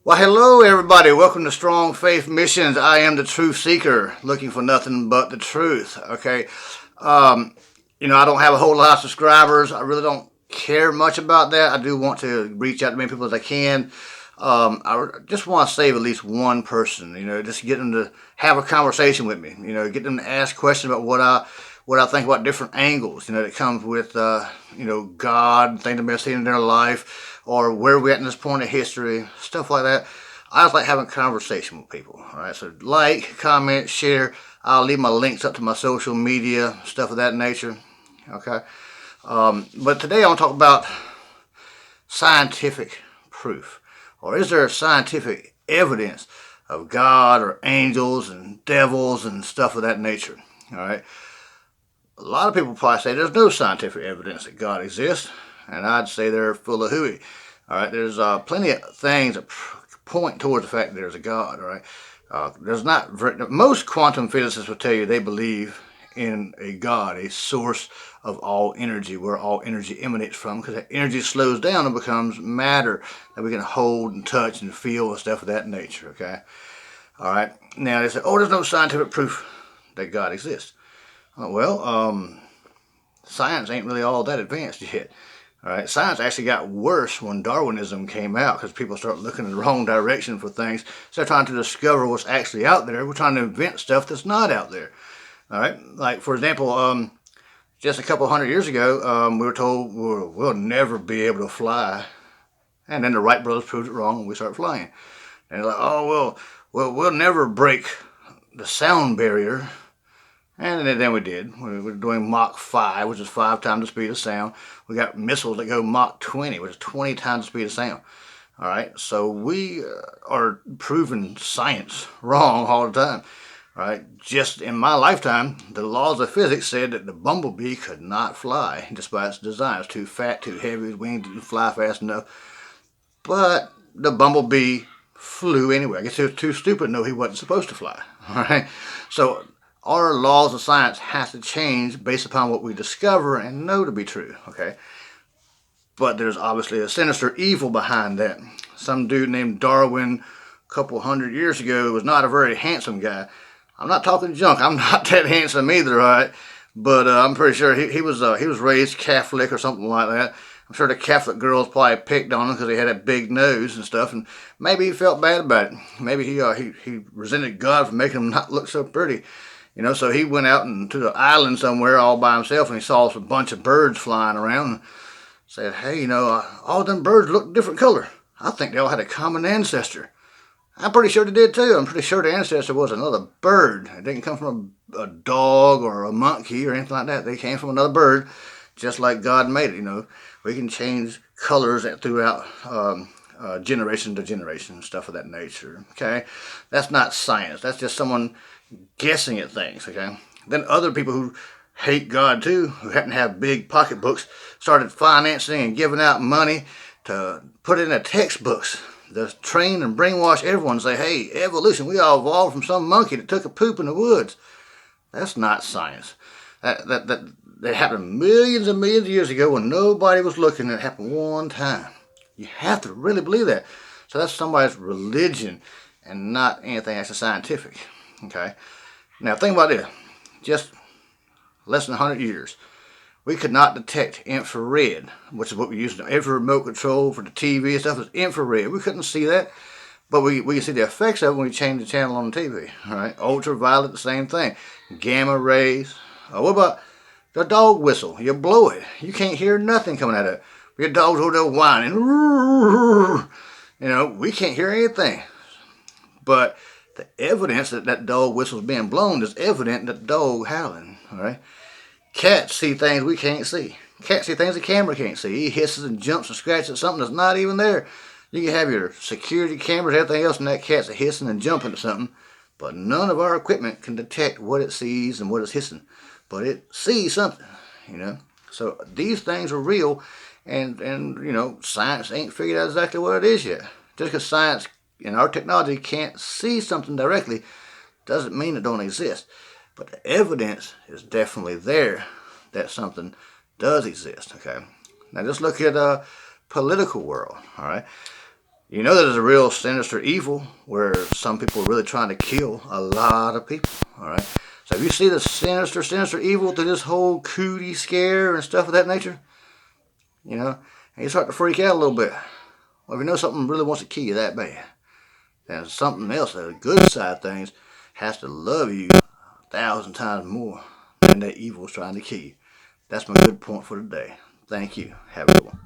Well, hello, everybody. Welcome to Strong Faith Missions. I am the truth seeker, looking for nothing but the truth. Okay. Um, I don't have a whole lot of subscribers. I really don't care much about that. I do want to reach out to many people as I can. I just want to save at least one person. Just get them to have a conversation with me. Get them to ask questions about what I think about different angles. That comes with God, things that they've seen in their life, or where we're at in this point of history, stuff like that. I just like having a conversation with people. All right, so like, comment, share. I'll leave my links up to my social media, stuff of that nature. Okay. But today I want to talk about scientific proof. Or is there scientific evidence of God or angels and devils and stuff of that nature? All right. A lot of people probably say there's no scientific evidence that God exists, and I'd say they're full of hooey. All right. There's plenty of things that point towards the fact that there's a God. All right. There's not most quantum physicists will tell you they believe in a God, a source of all energy, where all energy emanates from, because that energy slows down and becomes matter that we can hold and touch and feel and stuff of that nature. Okay. All right. Now they say, oh, there's no scientific proof that God exists. Science ain't really all that advanced yet. All right, science actually got worse when Darwinism came out because people start looking in the wrong direction for things. So they're trying to discover what's actually out there. We're trying to invent stuff that's not out there. All right, like for example, just a couple hundred years ago, we were told we'll never be able to fly, and then the Wright brothers proved it wrong, and we started flying. And they're like, oh we'll never break the sound barrier. And then we did. We were doing Mach 5, which is 5 times the speed of sound. We got missiles that go Mach 20, which is 20 times the speed of sound. All right, so we are proving science wrong all the time. All right, just in my lifetime, the laws of physics said that the bumblebee could not fly, despite its design. It's too fat, too heavy, its wings didn't fly fast enough. But the bumblebee flew anyway. I guess he was too stupid to know he wasn't supposed to fly. All right, so our laws of science have to change based upon what we discover and know to be true. Okay, but there's obviously a sinister evil behind that. Some dude named Darwin, a couple hundred years ago, was not a very handsome guy. I'm not talking junk. I'm not that handsome either, all right? But I'm pretty sure he was raised Catholic or something like that. I'm sure the Catholic girls probably picked on him because he had a big nose and stuff, and maybe he felt bad about it. Maybe he resented God for making him not look so pretty. So he went out to the island somewhere all by himself, and he saw a bunch of birds flying around, and said, "Hey, all them birds look different color. I think they all had a common ancestor." I'm pretty sure they did too. I'm pretty sure the ancestor was another bird. It didn't come from a dog or a monkey or anything like that. They came from another bird, just like God made it. We can change colors throughout generation to generation, stuff of that nature. Okay, that's not science. That's just someone guessing at things. Okay, then other people who hate God too, who happen to have big pocketbooks, started financing and giving out money to put in their textbooks to train and brainwash everyone and say, hey, evolution, we all evolved from some monkey that took a poop in the woods. That's not science. That happened millions and millions of years ago when nobody was looking. It happened one time. You have to really believe that. So that's somebody's religion and not anything that's scientific. Okay. Now think about this. Just less than 100 years, we could not detect infrared, which is what we use in every remote control for the TV and stuff. Is infrared. We couldn't see that, but we can see the effects of it when we change the channel on the TV. All right, ultraviolet, the same thing. Gamma rays. What about the dog whistle? You blow it, you can't hear nothing coming out of it. Your dog's over there whining. We can't hear anything. But the evidence that that dog whistle's being blown is evident that the dog howling. All right. Cats see things we can't see. Cats see things the camera can't see. He hisses and jumps and scratches at something that's not even there. You can have your security cameras, everything else, and that cat's hissing and jumping at something, but none of our equipment can detect what it sees and what it's hissing. But it sees something. So these things are real, and science ain't figured out exactly what it is yet. Just because science and our technology can't see something directly doesn't mean it don't exist. But the evidence is definitely there that something does exist. Okay. Now just look at the political world. All right. You know there's a real sinister evil where some people are really trying to kill a lot of people. All right. So if you see the sinister evil through this whole cootie scare and stuff of that nature, you know, and you start to freak out a little bit. Well, if you know something really wants to kill you that bad, then something else, the good side of things, has to love you 1,000 times more than that evil is trying to kill you. That's my good point for today. Thank you. Have a good one.